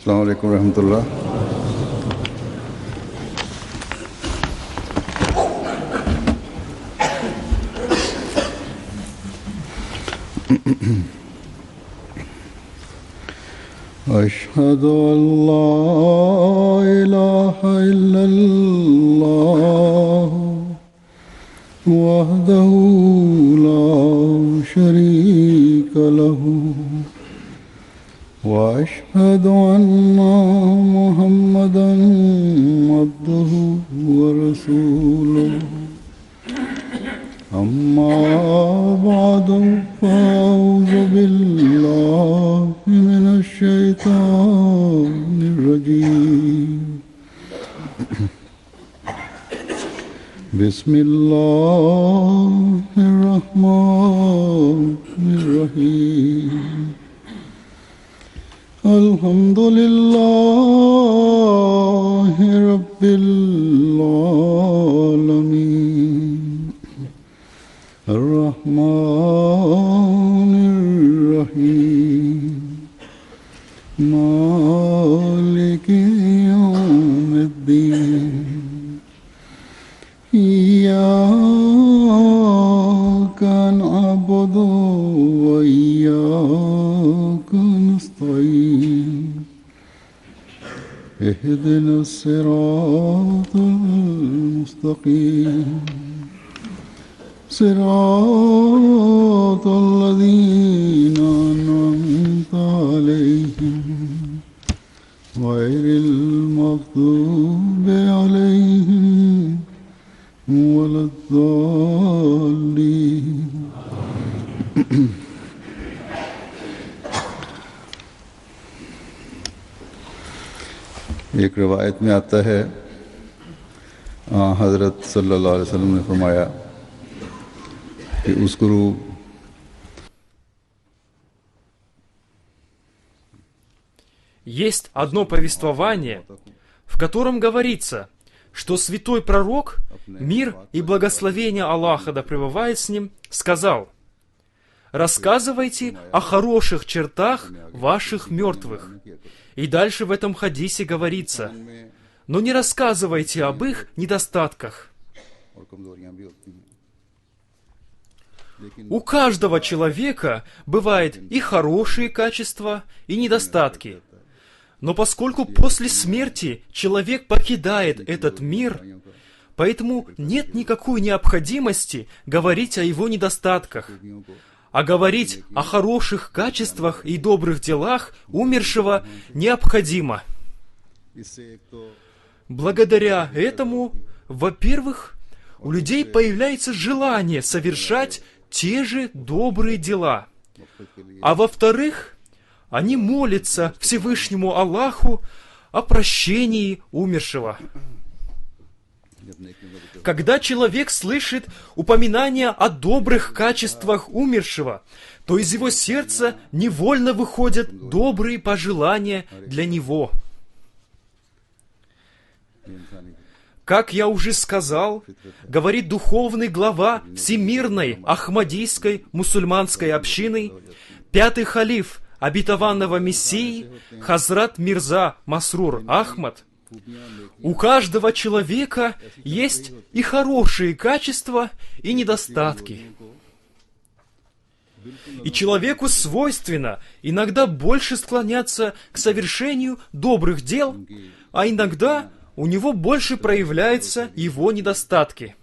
अस्सलाम वालेकुम रहमतुल्लाह। अशहदु अल्ला इलाहा इल्लल्लाह वहदहु ला शरीका लहू वअशहदु अन्ना मुहम्मदन अब्दुहु व रसूलुहु अम्मा बअदु फ़अऊज़ु बिल्लाहि मिनश शैतानिर रजीम। बिस्मिल्लाहिर रहमानिर रहीम। अल्हम्दुलिल्लाहि रब्बिल आलमीन अर्रहमानिर रहीम मालिकि यौमिद्दीन इय्याका नअबुदु व इय्याका नस्तईन इहदिनस सिरातल मुस्तकीम सिरातल लज़ीना अनअमता अलैहिम गैरिल मग़दूबि अलैहिम वलद्दाल्लीन। एक रिवायत में आता है हज़रत सल्लल्लाहु अलैहि वसल्लम ने फरमाया कि उस्कुरू Есть одно повествование, в котором говорится, что святой пророк, мир и благословение Аллаха да пребывает с ним, сказал: «Рассказывайте о хороших чертах ваших мертвых». И дальше в этом хадисе говорится: «Но не рассказывайте об их недостатках». У каждого человека бывают и хорошие качества, и недостатки. Но поскольку после смерти человек покидает этот мир, поэтому нет никакой необходимости говорить о его недостатках, а говорить о хороших качествах и добрых делах умершего необходимо. Благодаря этому, во-первых, у людей появляется желание совершать те же добрые дела, а во-вторых, они молятся Всевышнему Аллаху о прощении умершего. Когда человек слышит упоминание о добрых качествах умершего, то из его сердца невольно выходят добрые пожелания для него. Как я уже сказал, говорит духовный глава Всемирной Ахмадийской мусульманской общины, пятый халиф обетованного Мессии Хазрат Мирза Масрур Ахмад: у каждого человека есть и хорошие качества, и недостатки. И человеку свойственно иногда больше склоняться к совершению добрых дел, а иногда у него больше проявляются его недостатки.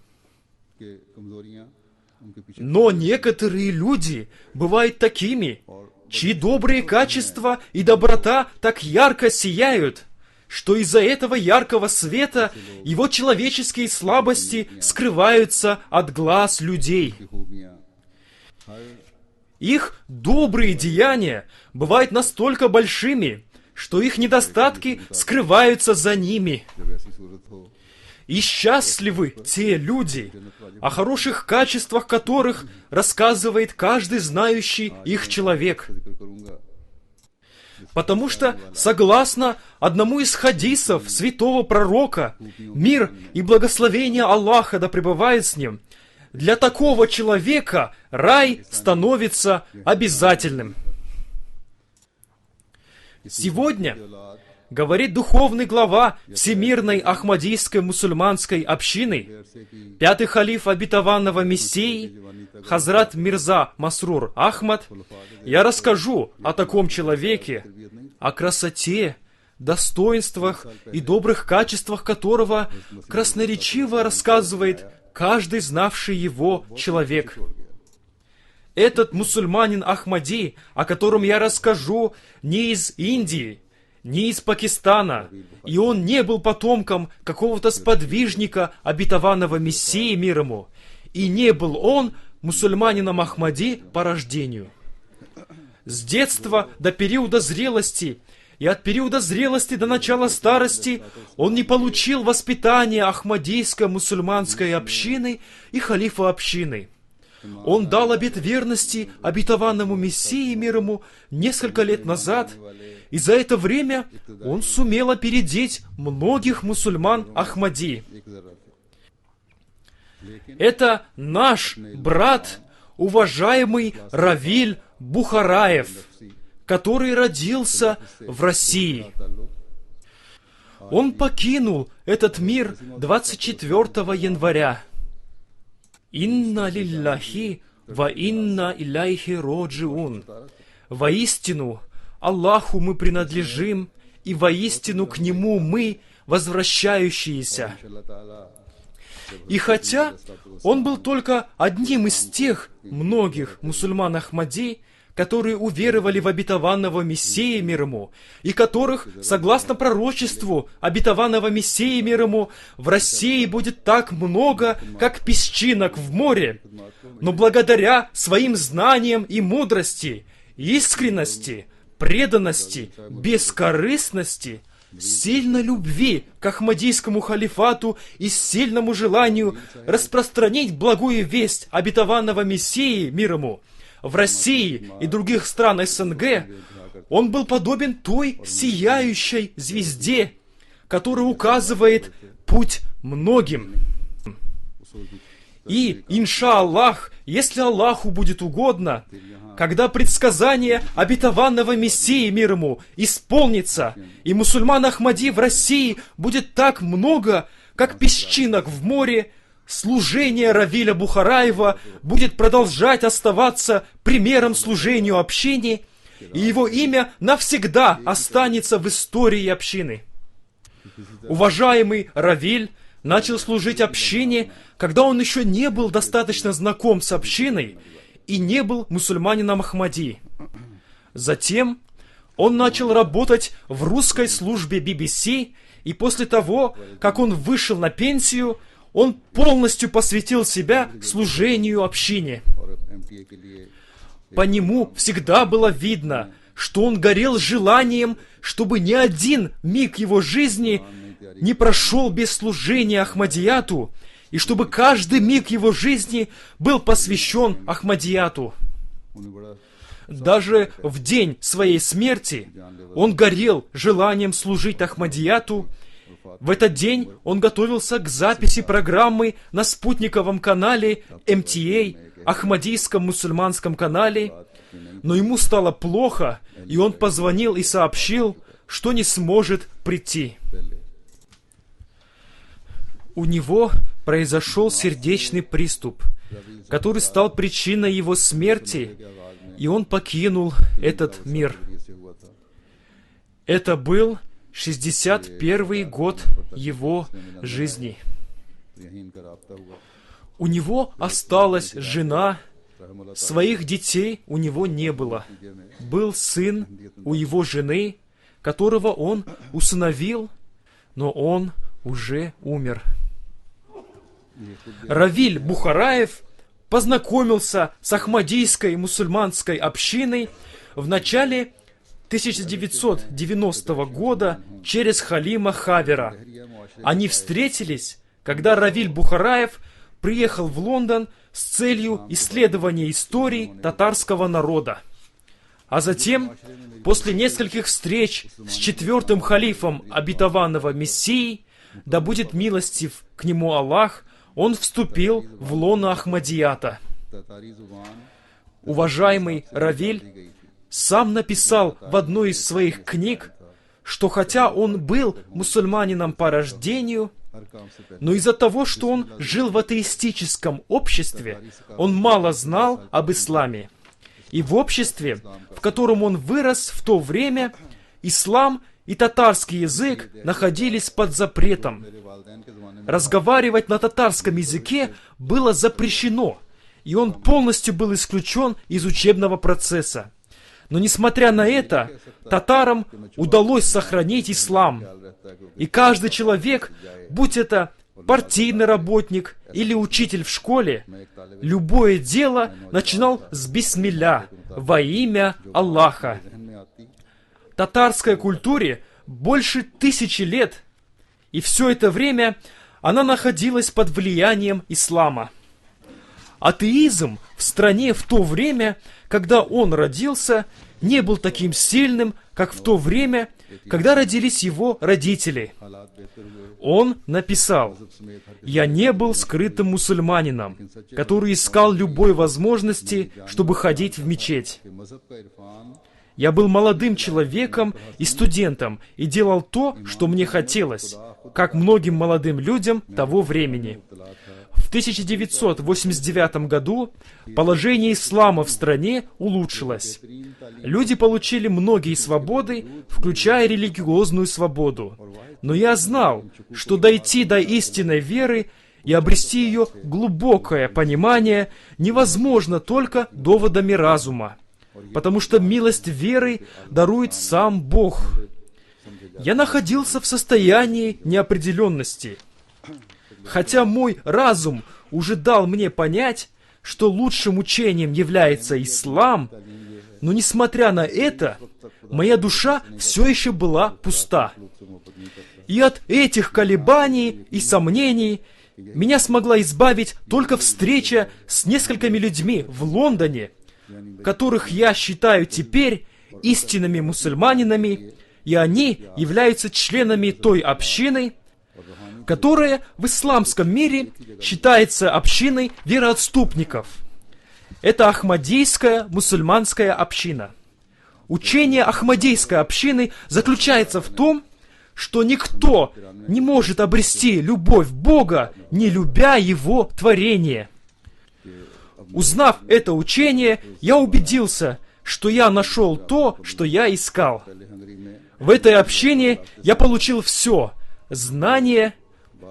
Но некоторые люди бывают такими, чьи добрые качества и доброта так ярко сияют, что из-за этого яркого света его человеческие слабости скрываются от глаз людей. Их добрые деяния бывают настолько большими, что их недостатки скрываются за ними. И счастливы те люди, о хороших качествах которых рассказывает каждый знающий их человек. Потому что, согласно одному из хадисов святого пророка, мир и благословение Аллаха да пребывает с ним, для такого человека рай становится обязательным. Сегодня говорит духовный глава Всемирной Ахмадийской мусульманской общины, пятый халиф обетованного Мессии, Хазрат Мирза Масрур Ахмад, я расскажу о таком человеке, о красоте, достоинствах и добрых качествах которого красноречиво рассказывает каждый знавший его человек. Этот мусульманин Ахмади, о котором я расскажу, не из Индии, не из Пакистана, и он не был потомком какого-то сподвижника обетованного Мессии мир ему, и не был он мусульманином Ахмади по рождению. С детства до периода зрелости и от периода зрелости до начала старости он не получил воспитания ахмадийской мусульманской общины и халифа общины. Он дал обет верности обетованному Мессии мир ему несколько лет назад, и за это время он сумел опередить многих мусульман Ахмади. Это наш брат, уважаемый Равиль Бухараев, который родился в России. Он покинул этот мир 24 января. «Инна лилляхи ва инна иляйхи роджиун». Воистину, Аллаху мы принадлежим, и воистину к Нему мы возвращающиеся. И хотя он был только одним из тех многих мусульман Ахмади, которые уверовали в обетованного Мессии мир ему, и которых, согласно пророчеству обетованного Мессии мир ему, в России будет так много, как песчинок в море, но благодаря своим знаниям и мудрости, искренности, преданности, бескорыстности, сильной любви к Ахмадийскому халифату и сильному желанию распространить благую весть обетованного Мессии мир ему, в России и других стран СНГ, он был подобен той сияющей звезде, которая указывает путь многим. И, иншаллах, если Аллаху будет угодно, когда предсказание обетованного Мессии мир ему исполнится, и мусульман Ахмади в России будет так много, как песчинок в море, служение Равиля Бухараева будет продолжать оставаться примером служению общине, и его имя навсегда останется в истории общины. Уважаемый Равиль начал служить общине, когда он еще не был достаточно знаком с общиной и не был мусульманином Ахмади. Затем он начал работать в русской службе BBC, и после того, как он вышел на пенсию, он полностью посвятил себя служению общине. По нему всегда было видно, что он горел желанием, чтобы ни один миг его жизни не прошел без служения Ахмадияту, и чтобы каждый миг его жизни был посвящен Ахмадияту. Даже в день своей смерти он горел желанием служить Ахмадияту. В этот день он готовился к записи программы на спутниковом канале MTA, Ахмадийском мусульманском канале, но ему стало плохо, и он позвонил и сообщил, что не сможет прийти. У него произошел сердечный приступ, который стал причиной его смерти, и он покинул этот мир. Это был 61-й год его жизни. У него осталась жена, своих детей у него не было. Был сын у его жены, которого он усыновил, но он уже умер. Равиль Бухараев познакомился с ахмадийской мусульманской общиной в начале 1990 года через Халима Хавера. Они встретились, когда Равиль Бухараев приехал в Лондон с целью исследования истории татарского народа. А затем, после нескольких встреч с четвертым халифом обетованного Мессии, да будет милостив к нему Аллах, он вступил в лоно Ахмадията. Уважаемый Равиль сам написал в одной из своих книг, что хотя он был мусульманином по рождению, но из-за того, что он жил в атеистическом обществе, он мало знал об исламе. И в обществе, в котором он вырос в то время, ислам и татарский язык находились под запретом. Разговаривать на татарском языке было запрещено, и он полностью был исключен из учебного процесса. Но несмотря на это, татарам удалось сохранить ислам. И каждый человек, будь это партийный работник или учитель в школе, любое дело начинал с бисмилля, во имя Аллаха. Татарской культуре больше 1000 лет, и все это время она находилась под влиянием ислама. Атеизм в стране в то время, когда он родился, не был таким сильным, как в то время, когда родились его родители. Он написал: «Я не был скрытым мусульманином, который искал любой возможности, чтобы ходить в мечеть. Я был молодым человеком и студентом и делал то, что мне хотелось, как многим молодым людям того времени». В 1989 году положение ислама в стране улучшилось. Люди получили многие свободы, включая религиозную свободу. Но я знал, что дойти до истинной веры и обрести ее глубокое понимание невозможно только доводами разума, потому что милость веры дарует сам Бог. Я находился в состоянии неопределенности. Хотя мой разум уже дал мне понять, что лучшим учением является ислам, но несмотря на это, моя душа все еще была пуста. И от этих колебаний и сомнений меня смогла избавить только встреча с несколькими людьми в Лондоне, которых я считаю теперь истинными мусульманинами, и они являются членами той общины, которая в исламском мире считается общиной вероотступников. Это Ахмадийская мусульманская община. Учение Ахмадийской общины заключается в том, что никто не может обрести любовь Бога, не любя Его творение. Узнав это учение, я убедился, что я нашел то, что я искал. В этой общине я получил все – знание,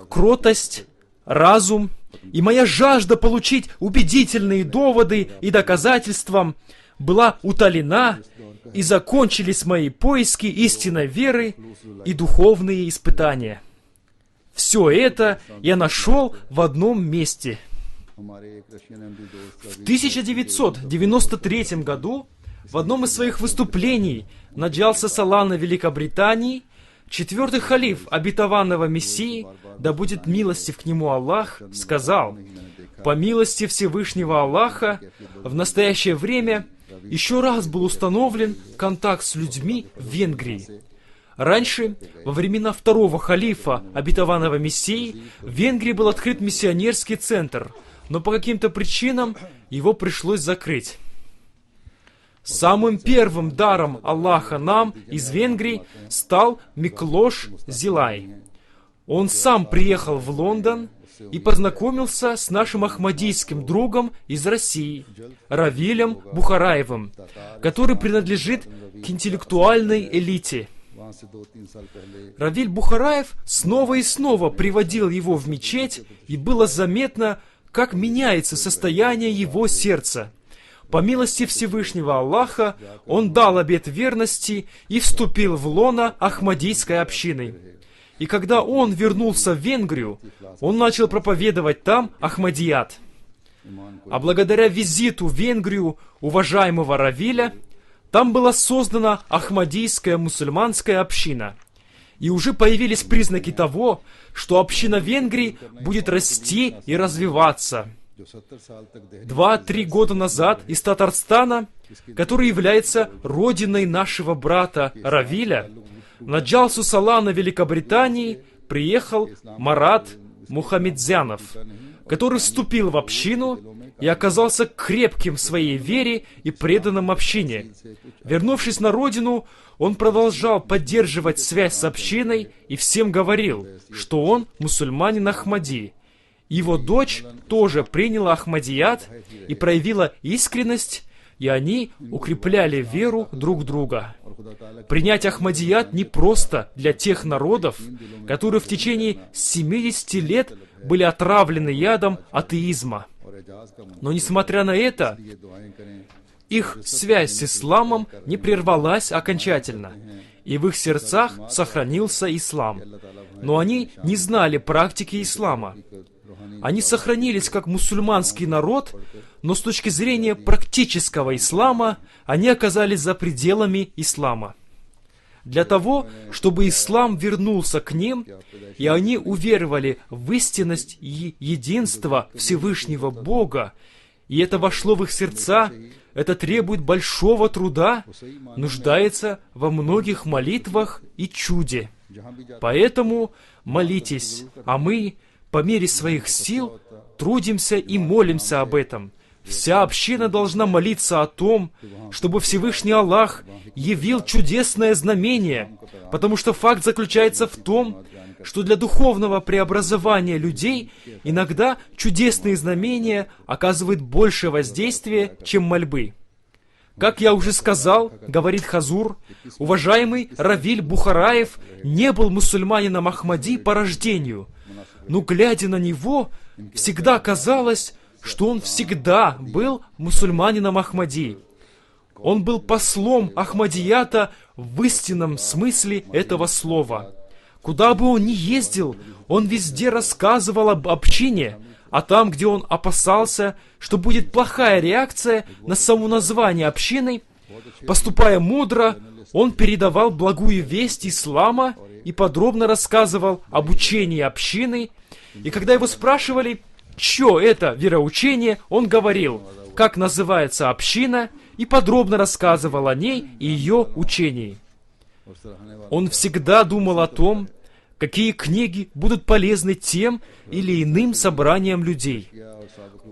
кротость, разум, и моя жажда получить убедительные доводы и доказательства была утолена, и закончились мои поиски истинной веры и духовные испытания. Все это я нашел в одном месте. В 1993 году в одном из своих выступлений на Джалсе Салана Великобритании 4-й халиф обетованного Мессии, да будет милостив к нему Аллах, сказал: «По милости Всевышнего Аллаха, в настоящее время еще раз был установлен контакт с людьми в Венгрии. Раньше, во времена 2-го халифа обетованного Мессии, в Венгрии был открыт миссионерский центр, но по каким-то причинам его пришлось закрыть. Самым первым даром Аллаха нам из Венгрии стал Миклош Зилай. Он сам приехал в Лондон и познакомился с нашим ахмадийским другом из России, Равилем Бухараевым, который принадлежит к интеллектуальной элите. Равиль Бухараев снова и снова приводил его в мечеть, и было заметно, как меняется состояние его сердца. По милости Всевышнего Аллаха, он дал обет верности и вступил в лоно Ахмадийской общины. И когда он вернулся в Венгрию, он начал проповедовать там Ахмадият. А благодаря визиту в Венгрию уважаемого Равиля, там была создана Ахмадийская мусульманская община. И уже появились признаки того, что община Венгрии будет расти и развиваться. 2-3 года назад из Татарстана, который является родиной нашего брата Равиля, на Джалсу Салана Великобритании приехал Марат Мухамедзянов, который вступил в общину и оказался крепким в своей вере и преданным общине. Вернувшись на родину, он продолжал поддерживать связь с общиной и всем говорил, что он мусульманин Ахмади. Его дочь тоже приняла Ахмадият и проявила искренность, и они укрепляли веру друг друга. Принять Ахмадият непросто для тех народов, которые в течение 70 лет были отравлены ядом атеизма. Но несмотря на это, их связь с исламом не прервалась окончательно, и в их сердцах сохранился ислам. Но они не знали практики ислама. Они сохранились как мусульманский народ, но с точки зрения практического ислама, они оказались за пределами ислама. Для того, чтобы ислам вернулся к ним, и они уверовали в истинность и единство Всевышнего Бога, и это вошло в их сердца, это требует большого труда, нуждается во многих молитвах и чуде. Поэтому молитесь, а мы, по мере своих сил, трудимся и молимся об этом. Вся община должна молиться о том, чтобы Всевышний Аллах явил чудесное знамение, потому что факт заключается в том, что для духовного преобразования людей иногда чудесные знамения оказывают большее воздействие, чем мольбы. Как я уже сказал, говорит Хазур, уважаемый Равиль Бухараев не был мусульманином Ахмади по рождению, но, глядя на него, всегда казалось, что он всегда был мусульманином Ахмади. Он был послом Ахмадията в истинном смысле этого слова. Куда бы он ни ездил, он везде рассказывал об общине, а там, где он опасался, что будет плохая реакция на само название общины, поступая мудро, он передавал благую весть ислама и подробно рассказывал об учении общины, и когда его спрашивали, что это вероучение, он говорил, как называется община, и подробно рассказывал о ней и ее учении. Он всегда думал о том, какие книги будут полезны тем или иным собраниям людей.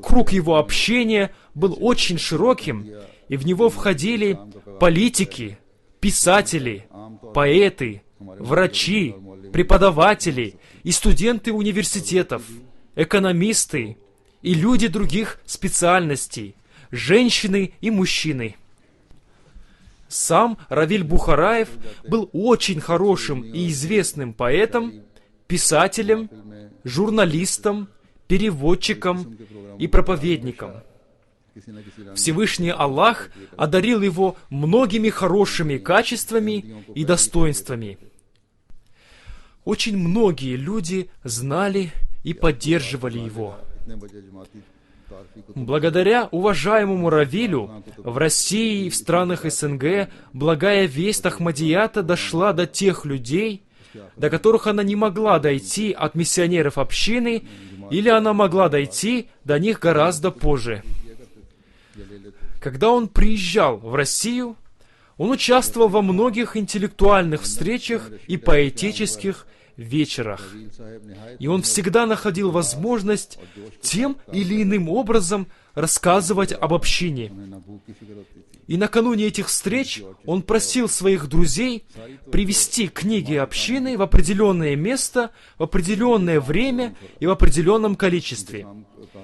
Круг его общения был очень широким, и в него входили политики, писатели, поэты, врачи, преподаватели и студенты университетов, экономисты и люди других специальностей, женщины и мужчины. Сам Равиль Бухараев был очень хорошим и известным поэтом, писателем, журналистом, переводчиком и проповедником. Всевышний Аллах одарил его многими хорошими качествами и достоинствами. Очень многие люди знали и поддерживали его. Благодаря уважаемому Равилю в России и в странах СНГ благая весть Ахмадията дошла до тех людей, до которых она не могла дойти от миссионеров общины, или она могла дойти до них гораздо позже. Когда он приезжал в Россию, он участвовал во многих интеллектуальных встречах и поэтических вечерах. И он всегда находил возможность тем или иным образом рассказывать об общине. И накануне этих встреч он просил своих друзей привезти книги общины в определенное место, в определенное время и в определенном количестве.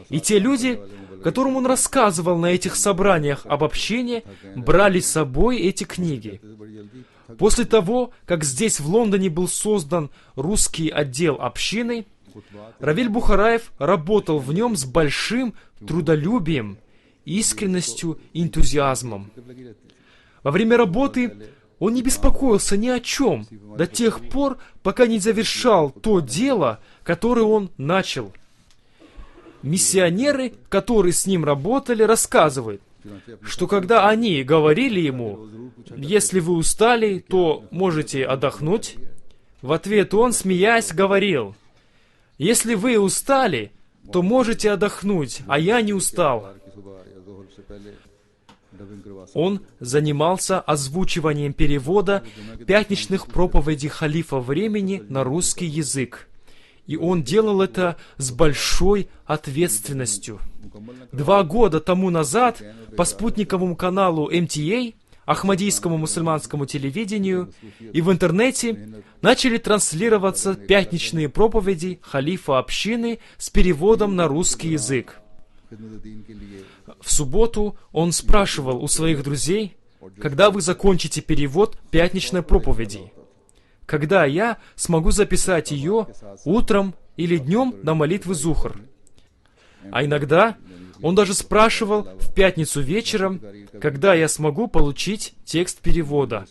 И те люди, которым он рассказывал на этих собраниях об общине, брали с собой эти книги. После того, как здесь, в Лондоне, был создан русский отдел общины, Равиль Бухараев работал в нем с большим трудолюбием, искренностью и энтузиазмом. Во время работы он не беспокоился ни о чем до тех пор, пока не завершал то дело, которое он начал. Миссионеры, которые с ним работали, рассказывают, что когда они говорили ему, «Если вы устали, то можете отдохнуть», в ответ он, смеясь, говорил, «Если вы устали, то можете отдохнуть, а я не устал». Он занимался озвучиванием перевода пятничных проповедей халифа времени на русский язык. И он делал это с большой ответственностью. 2 года тому назад по спутниковому каналу МТА, Ахмадийскому мусульманскому телевидению, и в интернете начали транслироваться пятничные проповеди халифа общины с переводом на русский язык. В субботу он спрашивал у своих друзей, когда вы закончите перевод пятничной проповеди, когда я смогу записать ее утром или днем на молитвы Зухр. А иногда он даже спрашивал в пятницу вечером, когда я смогу получить текст перевода.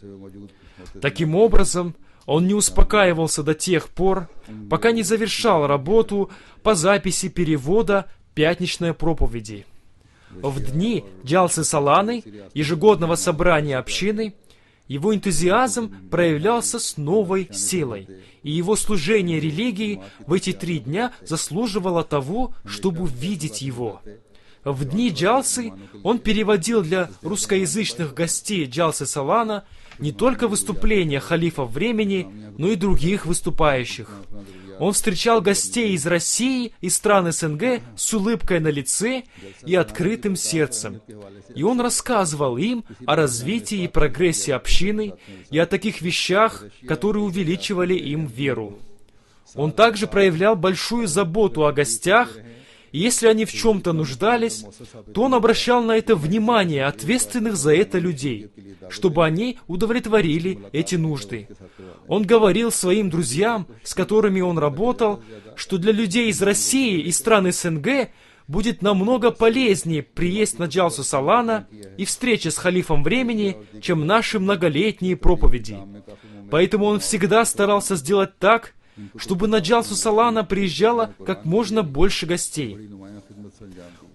Таким образом, он не успокаивался до тех пор, пока не завершал работу по записи перевода пятничной проповеди. В дни Джалсы Саланы, ежегодного собрания общины, его энтузиазм проявлялся с новой силой, и его служение религии в эти 3 дня заслуживало того, чтобы видеть его. В дни Джалсы он переводил для русскоязычных гостей Джалсы Салана не только выступления халифов времени, но и других выступающих. Он встречал гостей из России и стран СНГ с улыбкой на лице и открытым сердцем. И он рассказывал им о развитии и прогрессе общины и о таких вещах, которые увеличивали им веру. Он также проявлял большую заботу о гостях, и если они в чем-то нуждались, то он обращал на это внимание ответственных за это людей, чтобы они удовлетворили эти нужды. Он говорил своим друзьям, с которыми он работал, что для людей из России и стран СНГ будет намного полезнее приезд на Джалсу Салана и встреча с халифом времени, чем наши многолетние проповеди. Поэтому он всегда старался сделать так, чтобы на Джалсу Салана приезжало как можно больше гостей.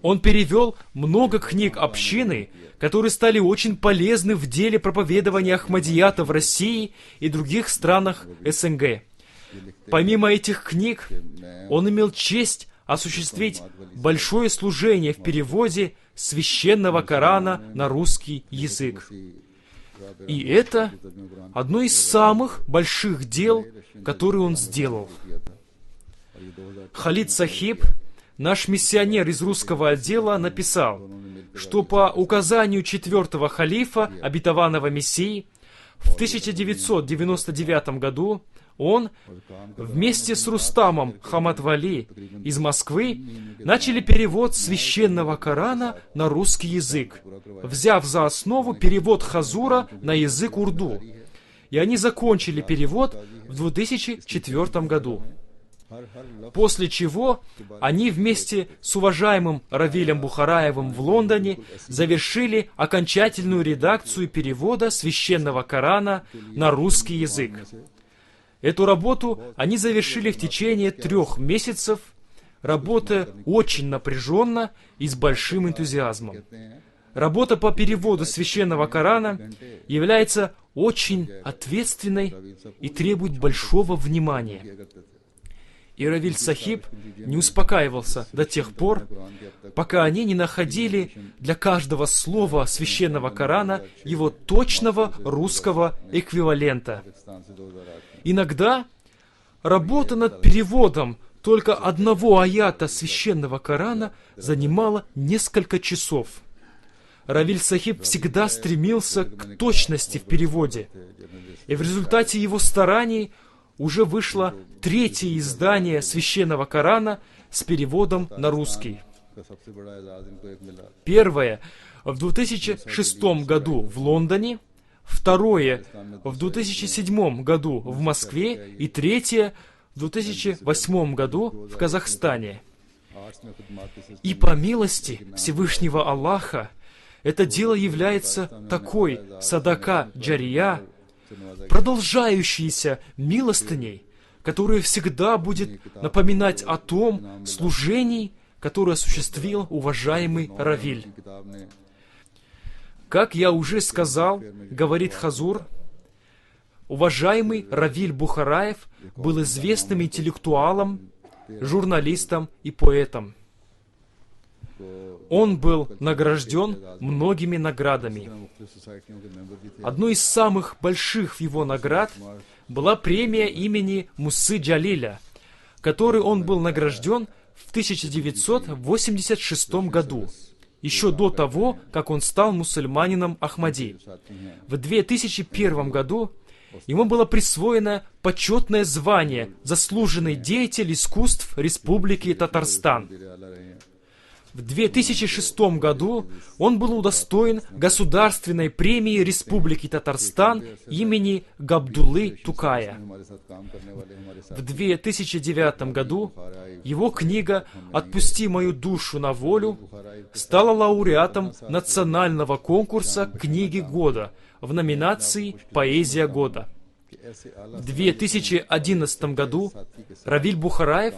Он перевел много книг общины, которые стали очень полезны в деле проповедования Ахмадията в России и других странах СНГ. Помимо этих книг, он имел честь осуществить большое служение в переводе священного Корана на русский язык. И это одно из самых больших дел, которые он сделал. Халид Сахиб, наш миссионер из русского отдела, написал, что по указанию 4-го халифа, обетованного Мессии, в 1999 году он вместе с Рустамом Хаматвали из Москвы начали перевод священного Корана на русский язык, взяв за основу перевод Хазура на язык урду. И они закончили перевод в 2004 году. После чего они вместе с уважаемым Равилем Бухараевым в Лондоне завершили окончательную редакцию перевода священного Корана на русский язык. Эту работу они завершили в течение 3 месяцев, работая очень напряженно и с большим энтузиазмом. Работа по переводу священного Корана является очень ответственной и требует большого внимания. И Равиль Сахиб не успокаивался до тех пор, пока они не находили для каждого слова священного Корана его точного русского эквивалента. Иногда работа над переводом только одного аята священного Корана занимала несколько часов. Равиль Сахиб всегда стремился к точности в переводе, и в результате его стараний уже вышло 3-е издание священного Корана с переводом на русский. Первое в 2006 году в Лондоне, второе в 2007 году в Москве и 3-е в 2008 году в Казахстане. И по милости Всевышнего Аллаха, это дело является такой садака джария, продолжающейся милостыней, которая всегда будет напоминать о том служении, которое осуществил уважаемый Равиль. Как я уже сказал, говорит Хазур, уважаемый Равиль Бухараев был известным интеллектуалом, журналистом и поэтом. Он был награжден многими наградами. Одной из самых больших его наград была премия имени Мусы Джалиля, которой он был награжден в 1986 году, еще до того, как он стал мусульманином Ахмади. В 2001 году ему было присвоено почетное звание «Заслуженный деятель искусств Республики Татарстан». В 2006 году он был удостоен Государственной премии Республики Татарстан имени Габдуллы Тукая. В 2009 году его книга «Отпусти мою душу на волю» стала лауреатом национального конкурса «Книги года» в номинации «Поэзия года». В 2011 году Равиль Бухараев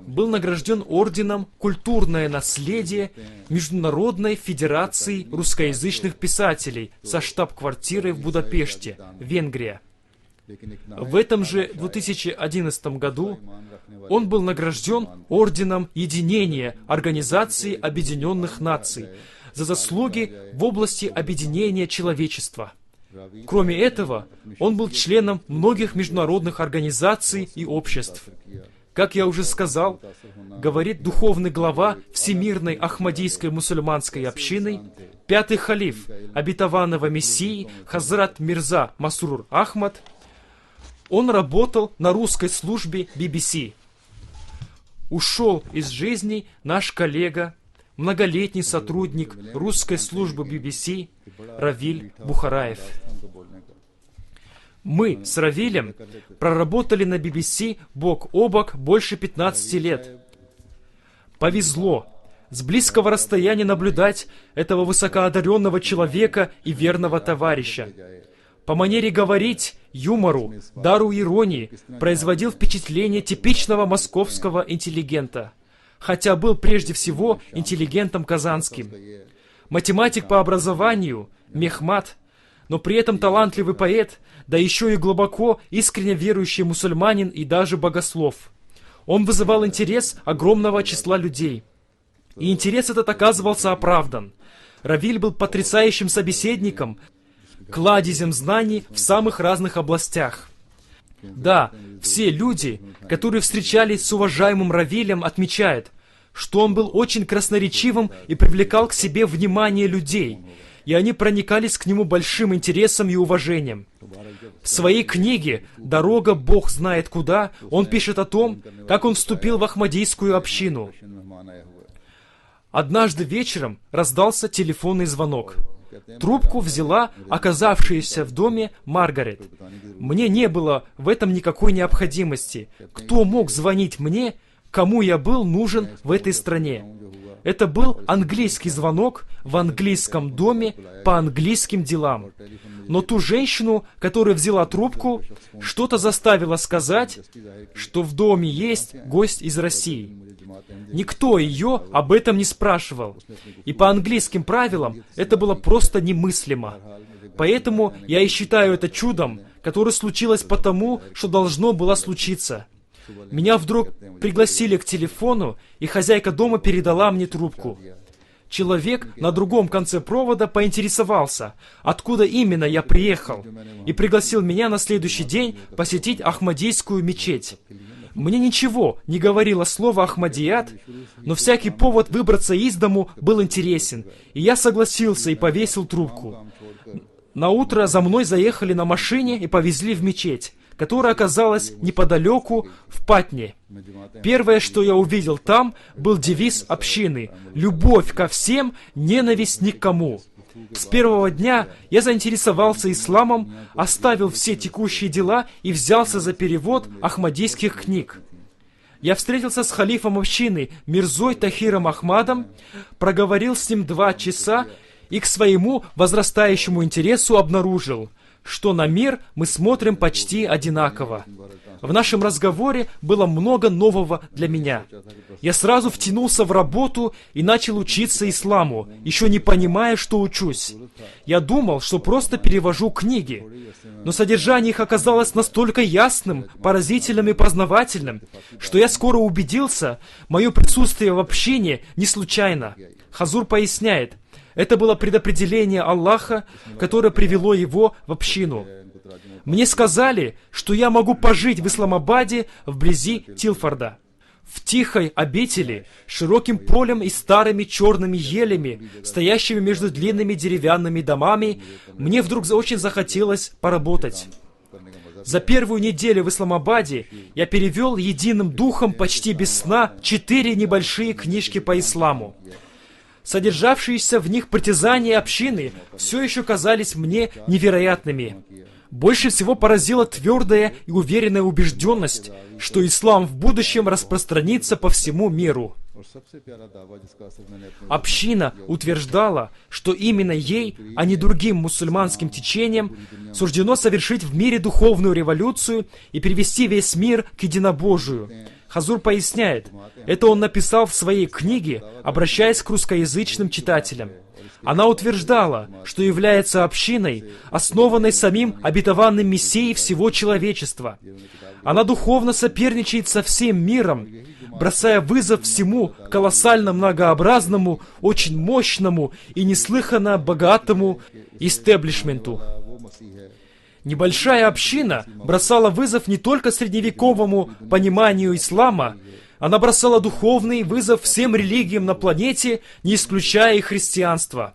был награжден орденом «Культурное наследие» Международной Федерации русскоязычных писателей со штаб-квартирой в Будапеште, Венгрия. В этом же 2011 году он был награжден орденом Единения Организации Объединенных Наций за заслуги в области объединения человечества. Кроме этого, он был членом многих международных организаций и обществ. Как я уже сказал, говорит духовный глава Всемирной Ахмадийской мусульманской общины, пятый халиф обетованного Мессии Хазрат Мирза Масрур Ахмад, он работал на русской службе BBC. Ушел из жизни наш коллега, многолетний сотрудник русской службы BBC Равиль Бухараев. Мы с Равилем проработали на BBC бок о бок больше 15 лет. Повезло с близкого расстояния наблюдать этого высокоодаренного человека и верного товарища. По манере говорить, юмору, дару иронии производил впечатление типичного московского интеллигента, хотя был прежде всего интеллигентом казанским. Математик по образованию, мехмат, но при этом талантливый поэт, да еще и глубоко искренне верующий мусульманин и даже богослов. Он вызывал интерес огромного числа людей. И интерес этот оказывался оправдан. Равиль был потрясающим собеседником, кладезем знаний в самых разных областях. Да, все люди, которые встречались с уважаемым Равилем, отмечают, что он был очень красноречивым и привлекал к себе внимание людей, и они проникались к нему большим интересом и уважением. В своей книге «Дорога, Бог знает куда» он пишет о том, как он вступил в ахмадийскую общину. Однажды вечером раздался телефонный звонок. Трубку взяла оказавшаяся в доме Маргарет. Мне не было в этом никакой необходимости. Кто мог звонить мне, кому я был нужен в этой стране? Это был английский звонок в английском доме по английским делам. Но ту женщину, которая взяла трубку, что-то заставило сказать, что в доме есть гость из России. Никто ее об этом не спрашивал. И по английским правилам это было просто немыслимо. Поэтому я и считаю это чудом, которое случилось потому, что должно было случиться. Меня вдруг пригласили к телефону, и хозяйка дома передала мне трубку. Человек на другом конце провода поинтересовался, откуда именно я приехал, и пригласил меня на следующий день посетить Ахмадийскую мечеть. Мне ничего не говорило слово «Ахмадият», но всякий повод выбраться из дому был интересен, и я согласился и повесил трубку. Наутро за мной заехали на машине и повезли в мечеть, которая оказалась неподалеку, в Патне. Первое, что я увидел там, был девиз общины «Любовь ко всем, ненависть ни к кому». С первого дня я заинтересовался исламом, оставил все текущие дела и взялся за перевод ахмадийских книг. Я встретился с халифом общины Мирзой Тахиром Ахмадом, проговорил с ним 2 часа и к своему возрастающему интересу обнаружил, что на мир мы смотрим почти одинаково. В нашем разговоре было много нового для меня. Я сразу втянулся в работу и начал учиться исламу, еще не понимая, что учусь. Я думал, что просто перевожу книги, но содержание их оказалось настолько ясным, поразительным и познавательным, что я скоро убедился, мое присутствие в общине не случайно. Хазур поясняет, это было предопределение Аллаха, которое привело его в общину. Мне сказали, что я могу пожить в Исламабаде вблизи Тилфорда. в тихой обители, широким полем и старыми черными елями, стоящими между длинными деревянными домами, мне вдруг очень захотелось поработать. За первую неделю в Исламабаде я перевел единым духом почти без сна 4 небольшие книжки по исламу. Содержавшиеся в них притязания общины все еще казались мне невероятными. Больше всего поразила твердая и уверенная убежденность, что ислам в будущем распространится по всему миру. Община утверждала, что именно ей, а не другим мусульманским течениям, суждено совершить в мире духовную революцию и привести весь мир к единобожию. Хазур поясняет, это он написал в своей книге, обращаясь к русскоязычным читателям. Она утверждала, что является общиной, основанной самим обетованным Мессией всего человечества. Она духовно соперничает со всем миром, бросая вызов всему колоссально многообразному, очень мощному и неслыханно богатому истеблишменту. Небольшая община бросала вызов не только средневековому пониманию ислама, она бросала духовный вызов всем религиям на планете, не исключая и христианство.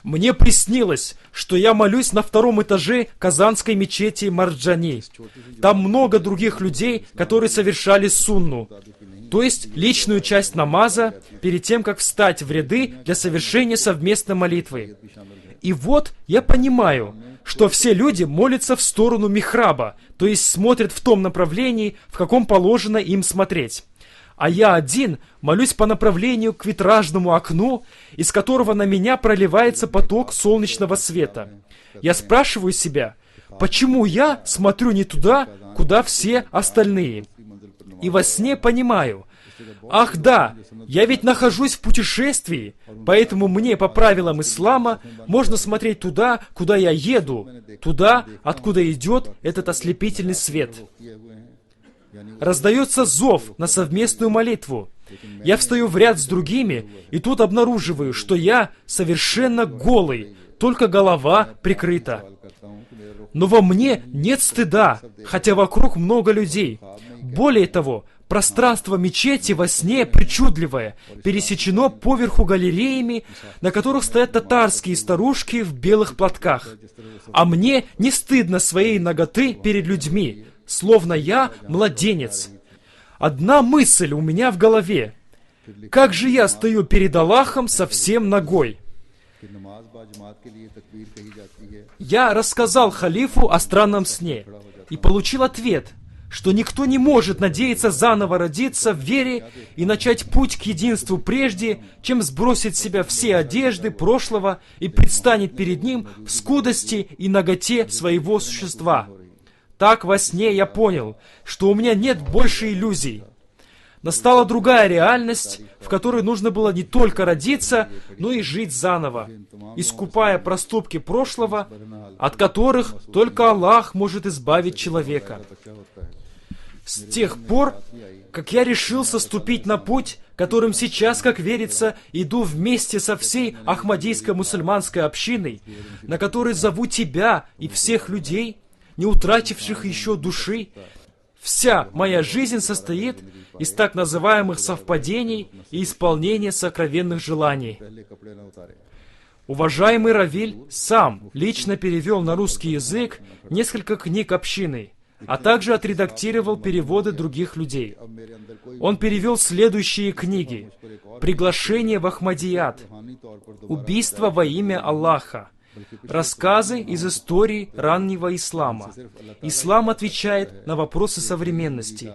Мне приснилось, что я молюсь на 2-м этаже Казанской мечети Марджани. Там много других людей, которые совершали сунну, то есть личную часть намаза, перед тем, как встать в ряды для совершения совместной молитвы. И вот я понимаю, что все люди молятся в сторону михраба, то есть смотрят в том направлении, в каком положено им смотреть. А я один молюсь по направлению к витражному окну, из которого на меня проливается поток солнечного света. Я спрашиваю себя, почему я смотрю не туда, куда все остальные? И во сне понимаю, ах да, я ведь нахожусь в путешествии, поэтому мне по правилам ислама можно смотреть туда, куда я еду, туда, откуда идет этот ослепительный свет. Раздается зов на совместную молитву. Я встаю в ряд с другими, и тут обнаруживаю, что я совершенно голый, только голова прикрыта. Но во мне нет стыда, хотя вокруг много людей. Более того, пространство мечети во сне причудливое, пересечено поверху галереями, на которых стоят татарские старушки в белых платках. А мне не стыдно своей наготы перед людьми, словно я младенец. Одна мысль у меня в голове. Как же я стою перед Аллахом совсем нагой? Я рассказал халифу о странном сне и получил ответ, что никто не может надеяться заново родиться в вере и начать путь к единству прежде, чем сбросит с себя все одежды прошлого и предстанет перед ним в скудости и наготе своего существа. Так во сне я понял, что у меня нет больше иллюзий. Настала другая реальность, в которой нужно было не только родиться, но и жить заново, искупая проступки прошлого, от которых только Аллах может избавить человека. С тех пор, как я решился ступить на путь, которым сейчас, как верится, иду вместе со всей ахмадийско-мусульманской общиной, на которой зову тебя и всех людей, не утративших еще души, вся моя жизнь состоит из так называемых совпадений и исполнения сокровенных желаний. Уважаемый Равиль сам лично перевел на русский язык несколько книг общины, а также отредактировал переводы других людей. Он перевел следующие книги: «Приглашение в Ахмадият», «Убийство во имя Аллаха», «Рассказы из истории раннего ислама», «Ислам отвечает на вопросы современности»,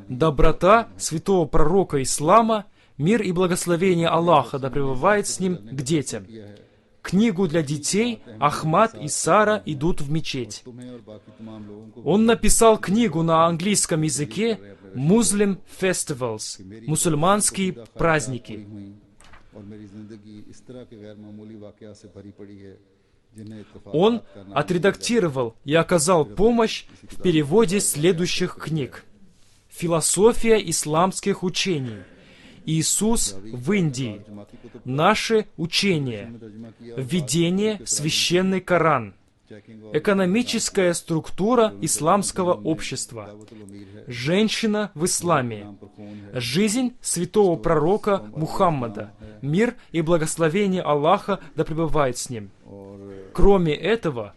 «Доброта святого пророка ислама», «Мир и благословение Аллаха да пребывает с ним к детям», книгу для детей «Ахмад и Сара идут в мечеть». Он написал книгу на английском языке «Muslim Festivals» – «Мусульманские праздники». Он отредактировал и оказал помощь в переводе следующих книг: «Философия исламских учений», «Иисус в Индии», «Наши учения», «Введение в священный Коран», Экономическая структура исламского общества. Женщина в исламе. Жизнь святого пророка Мухаммада. Мир и благословение Аллаха да пребывает с ним. Кроме этого,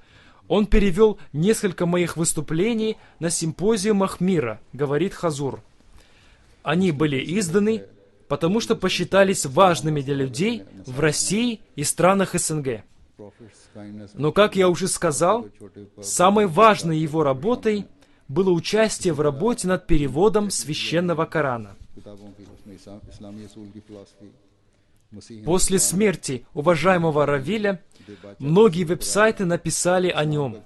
он перевел несколько моих выступлений на симпозиумах мира, говорит Хазур. Они были изданы, потому что посчитались важными для людей в России и странах СНГ. Но, как я уже сказал, самой важной его работой было участие в работе над переводом Священного Корана. После смерти уважаемого Равиля многие веб-сайты написали о нем.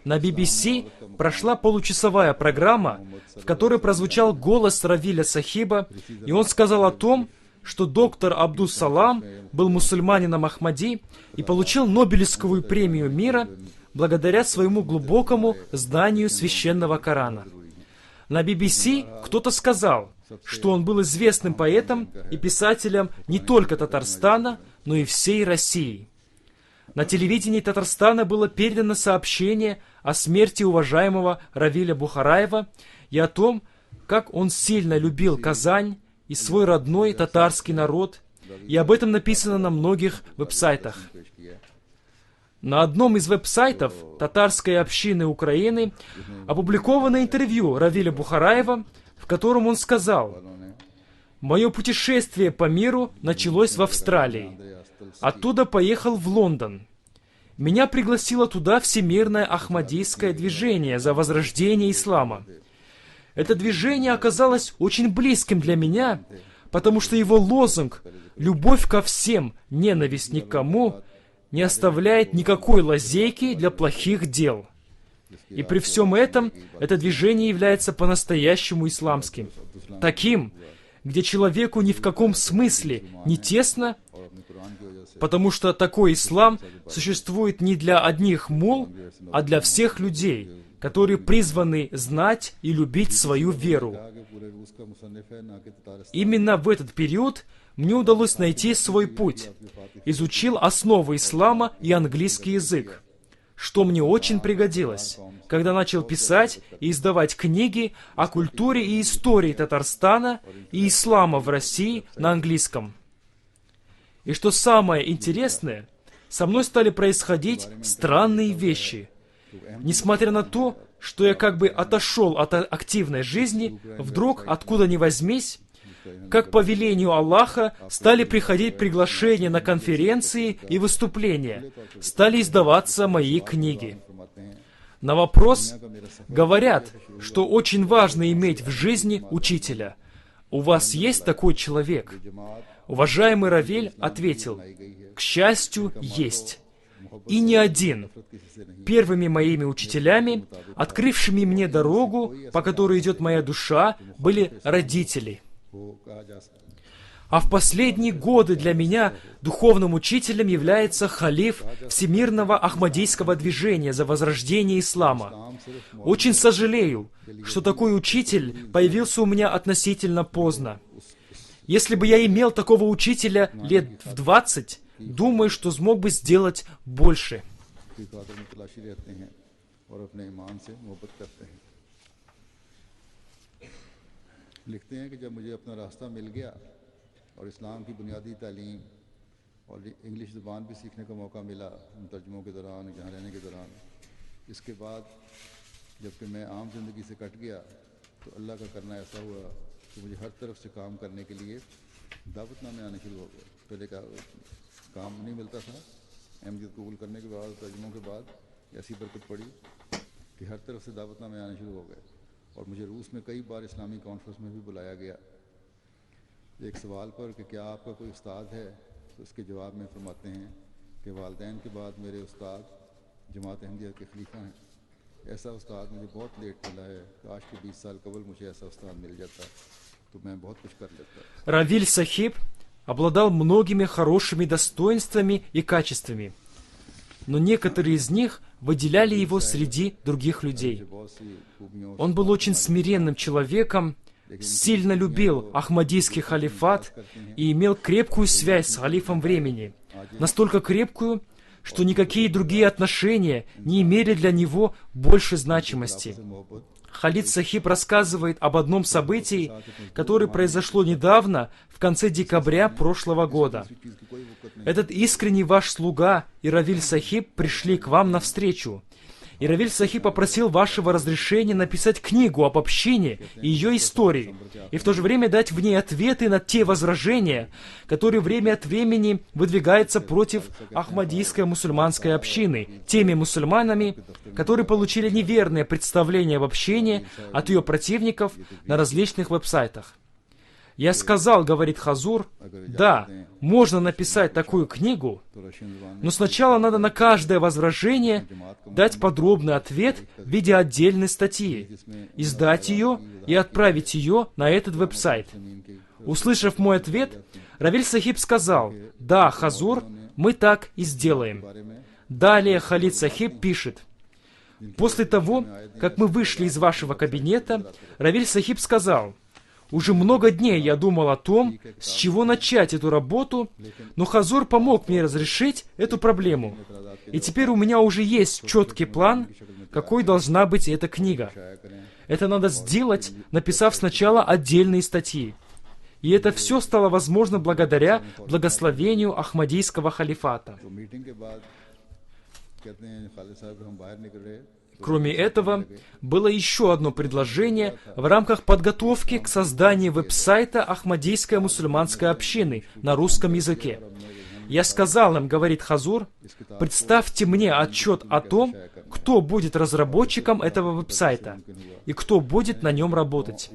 На BBC прошла получасовая программа, в которой прозвучал голос Равиля Сахиба, и он сказал о том, что доктор Абдус-Салам был мусульманином Ахмади и получил Нобелевскую премию мира благодаря своему глубокому знанию священного Корана. На BBC кто-то сказал, что он был известным поэтом и писателем не только Татарстана, но и всей России. На телевидении Татарстана было передано сообщение о смерти уважаемого Равиля Бухараева и о том, как он сильно любил Казань и свой родной татарский народ, и об этом написано на многих веб-сайтах. На одном из веб-сайтов татарской общины Украины опубликовано интервью Равиля Бухараева, в котором он сказал: «Мое путешествие по миру началось в Австралии. Оттуда поехал в Лондон. Меня пригласило туда Всемирное Ахмадийское движение за возрождение ислама. Это движение оказалось очень близким для меня, потому что его лозунг «Любовь ко всем, ненависть ни к кому» не оставляет никакой лазейки для плохих дел. И при всем этом, это движение является по-настоящему исламским. Таким, где человеку ни в каком смысле не тесно, потому что такой ислам существует не для одних мул, а для всех людей, которые призваны знать и любить свою веру. Именно в этот период мне удалось найти свой путь. Изучил основы ислама и английский язык, что мне очень пригодилось, когда начал писать и издавать книги о культуре и истории Татарстана и ислама в России на английском. И что самое интересное, со мной стали происходить странные вещи. Несмотря на то, что я как бы отошел от активной жизни, вдруг, откуда ни возьмись, как по велению Аллаха, стали приходить приглашения на конференции и выступления, стали издаваться мои книги. На вопрос говорят, что очень важно иметь в жизни учителя. У вас есть такой человек? Уважаемый Равиль ответил: к счастью, есть. И не один. Первыми моими учителями, открывшими мне дорогу, по которой идет моя душа, были родители. А в последние годы для меня духовным учителем является халиф Всемирного Ахмадийского движения за возрождение ислама. Очень сожалею, что такой учитель появился у меня относительно поздно. Если бы я имел такого учителя лет в 20, думаю, что смог бы сделать больше. लिखते हैं कि जब मुझे अपना रास्ता मिल गया और इस्लाम की बुनियादी तालीम और इंग्लिश ज़ुबान भी सीखने का मौका मिला तर्जुमों के दौरान, यहाँ रहने के दौरान, इसके बाद जबकि मैं आम ज़िंदगी से कट गया तो अल्लाह का करना ऐसा हुआ कि मुझे हर तरफ से काम करने के लिए दावतनामे आने शुरू हो गए। पहले का काम नहीं मिलता था, अहमदियत कबूल करने के बाद, तर्जुमों के बाद ऐसी बरकत पड़ी कि हर तरफ से दावतनामे आने शुरू हो गए और मुझे रूस में कई बार इस्लामी कॉन्फ्रेंस में भी बुलाया गया। एक सवाल पर कि क्या आपका कोई उस्ताद है, तो उसके जवाब में फरमाते हैं कि वालिदैन के बाद मेरे उस्ताद जमात अहमदिया के खलीफा हैं। ऐसा उस्ताद मुझे बहुत लेट मिला है, काश के 20 साल कबल मुझे ऐसा उस्ताद मिल जाता तो मैं बहुत कुछ कर लेता। Равиль Сахиб обладал многими хорошими достоинствами и качествами, но некоторые из них выделяли его среди других людей. Он был очень смиренным человеком, сильно любил Ахмадийский халифат и имел крепкую связь с халифом времени, настолько крепкую, что никакие другие отношения не имели для него больше значимости. Халид Сахиб рассказывает об одном событии, которое произошло недавно, в конце декабря прошлого года. Этот искренний ваш слуга и Равиль Сахиб пришли к вам навстречу. И Равиль Сахиб попросил вашего разрешения написать книгу об общине и ее истории, и в то же время дать в ней ответы на те возражения, которые время от времени выдвигаются против ахмадийской мусульманской общины, теми мусульманами, которые получили неверное представление об общине от ее противников на различных веб-сайтах. Я сказал, говорит Хазур, да, можно написать такую книгу, но сначала надо на каждое возражение дать подробный ответ в виде отдельной статьи, издать ее и отправить ее на этот веб-сайт. Услышав мой ответ, Равиль Сахиб сказал, да, Хазур, мы так и сделаем. Далее Халид Сахиб пишет, после того, как мы вышли из вашего кабинета, Равиль Сахиб сказал, уже много дней я думал о том, с чего начать эту работу, но Хазур помог мне разрешить эту проблему. И теперь у меня уже есть четкий план, какой должна быть эта книга. Это надо сделать, написав сначала отдельные статьи. И это все стало возможно благодаря благословению Ахмадийского халифата. Кроме этого, было еще одно предложение в рамках подготовки к созданию веб-сайта Ахмадийской мусульманской общины на русском языке. Я сказал им, говорит Хазур, представьте мне отчет о том, кто будет разработчиком этого веб-сайта и кто будет на нем работать.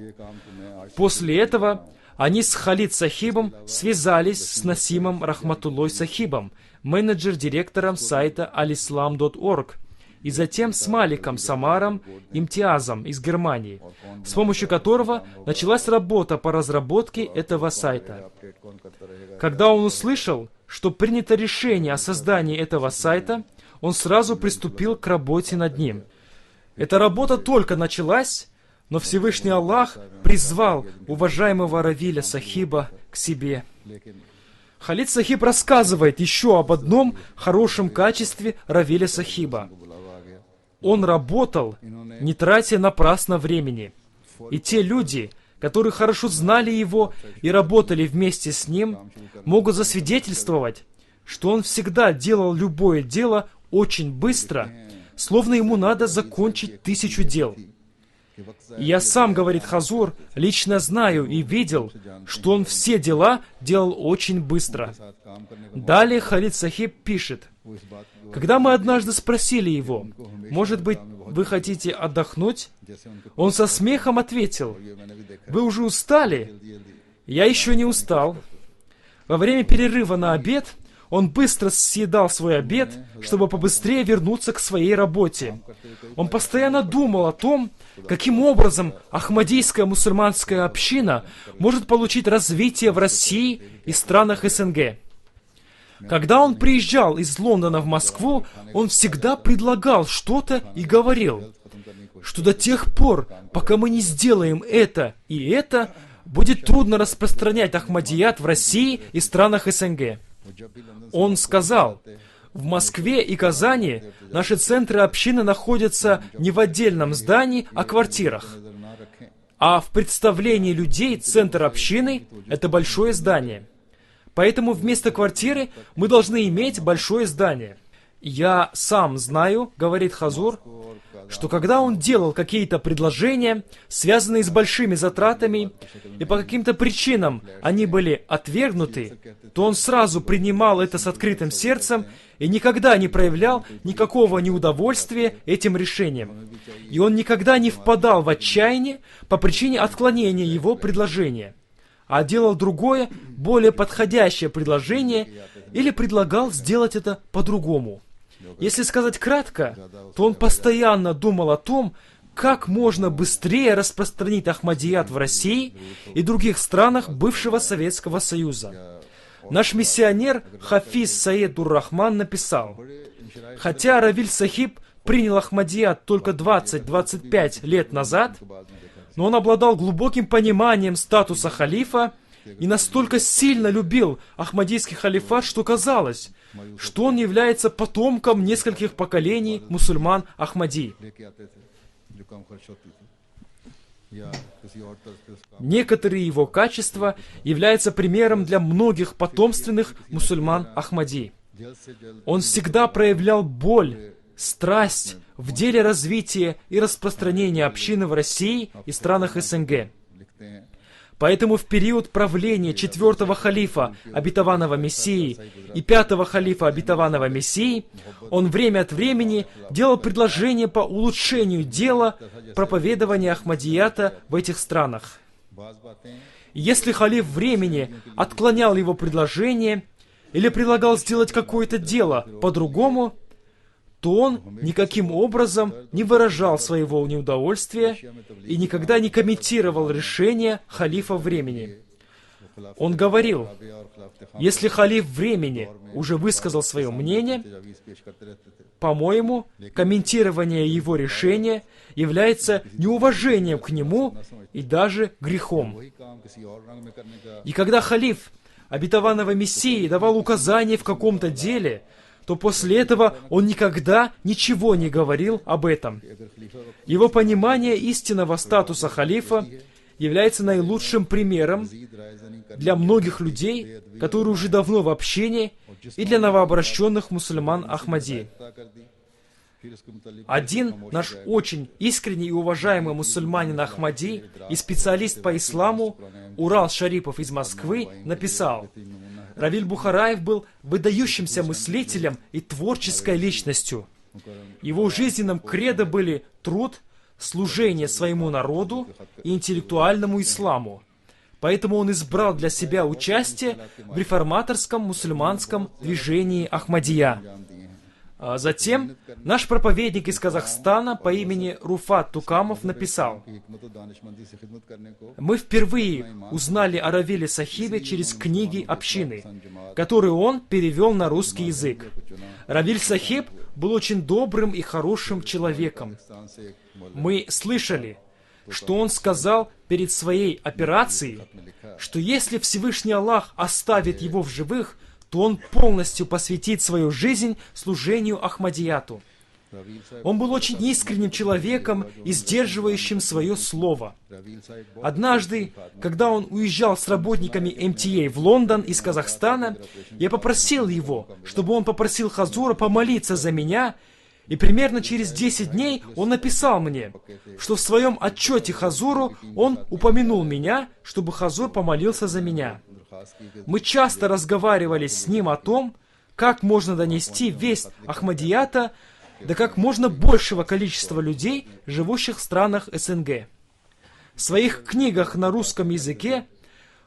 После этого они с Халид Сахибом связались с Насимом Рахматуллой Сахибом, менеджер-директором сайта alislam.org, и затем с Маликом Самаром Имтиазом из Германии, с помощью которого началась работа по разработке этого сайта. Когда он услышал, что принято решение о создании этого сайта, он сразу приступил к работе над ним. Эта работа только началась, но Всевышний Аллах призвал уважаемого Равиля Сахиба к себе. Халид Сахиб рассказывает еще об одном хорошем качестве Равиля Сахиба. Он работал, не тратя напрасно времени. И те люди, которые хорошо знали его и работали вместе с ним, могут засвидетельствовать, что он всегда делал любое дело очень быстро, словно ему надо закончить 1000 дел. И я сам, говорит Хазур, лично знаю и видел, что он все дела делал очень быстро. Далее Халид Сахиб пишет, когда мы однажды спросили его, может быть, вы хотите отдохнуть? Он со смехом ответил, вы уже устали? Я еще не устал. Во время перерыва на обед он быстро съедал свой обед, чтобы побыстрее вернуться к своей работе. Он постоянно думал о том, каким образом Ахмадийская мусульманская община может получить развитие в России и странах СНГ. Когда он приезжал из Лондона в Москву, он всегда предлагал что-то и говорил, что до тех пор, пока мы не сделаем это и это, будет трудно распространять Ахмадият в России и странах СНГ. Он сказал, в Москве и Казани наши центры общины находятся не в отдельном здании, а в квартирах. А в представлении людей центр общины – это большое здание. Поэтому вместо квартиры мы должны иметь большое здание. Я сам знаю, говорит Хазур, что когда он делал какие-то предложения, связанные с большими затратами, и по каким-то причинам они были отвергнуты, то он сразу принимал это с открытым сердцем и никогда не проявлял никакого неудовольствия этим решением. И он никогда не впадал в отчаяние по причине отклонения его предложения, а делал другое, более подходящее предложение или предлагал сделать это по-другому. Если сказать кратко, то он постоянно думал о том, как можно быстрее распространить Ахмадият в России и других странах бывшего Советского Союза. Наш миссионер Хафиз Саид Ур-Рахман написал, хотя Равиль Сахиб принял Ахмадият только 20-25 лет назад, но он обладал глубоким пониманием статуса халифа и настолько сильно любил Ахмадийский халифат, что казалось, что он является потомком нескольких поколений мусульман Ахмади. Некоторые его качества являются примером для многих потомственных мусульман Ахмади. Он всегда проявлял боль, страсть в деле развития и распространения общины в России и странах СНГ. Поэтому в период правления 4-го халифа обетованного Мессии и 5-го халифа обетованного Мессии он время от времени делал предложения по улучшению дела проповедования Ахмадията в этих странах. И если халиф времени отклонял его предложение или предлагал сделать какое-то дело по-другому, то он никаким образом не выражал своего неудовольствия и никогда не комментировал решение халифа времени. Он говорил, если халиф времени уже высказал свое мнение, по-моему, комментирование его решения является неуважением к нему и даже грехом. И когда халиф обетованного Мессии давал указания в каком-то деле, то после этого он никогда ничего не говорил об этом. Его понимание истинного статуса халифа является наилучшим примером для многих людей, которые уже давно в общении, и для новообращенных мусульман Ахмади. Один наш очень искренний и уважаемый мусульманин Ахмади и специалист по исламу Урал Шарипов из Москвы написал: Равиль Бухараев был выдающимся мыслителем и творческой личностью. Его жизненным кредо были труд, служение своему народу и интеллектуальному исламу. Поэтому он избрал для себя участие в реформаторском мусульманском движении Ахмадия. А затем наш проповедник из Казахстана по имени Руфат Тукамов написал: «Мы впервые узнали о Равиле Сахибе через книги общины, которые он перевел на русский язык. Равиль Сахиб был очень добрым и хорошим человеком. Мы слышали, что он сказал перед своей операцией, что если Всевышний Аллах оставит его в живых, то он полностью посвятит свою жизнь служению Ахмадияту. Он был очень искренним человеком и сдерживающим свое слово. Однажды, когда он уезжал с работниками МТА в Лондон из Казахстана, я попросил его, чтобы он попросил Хазура помолиться за меня, и примерно через 10 дней он написал мне, что в своем отчете Хазуру он упомянул меня, чтобы Хазур помолился за меня. Мы часто разговаривали с ним о том, как можно донести весть Ахмадията до как можно большего количества людей, живущих в странах СНГ. В своих книгах на русском языке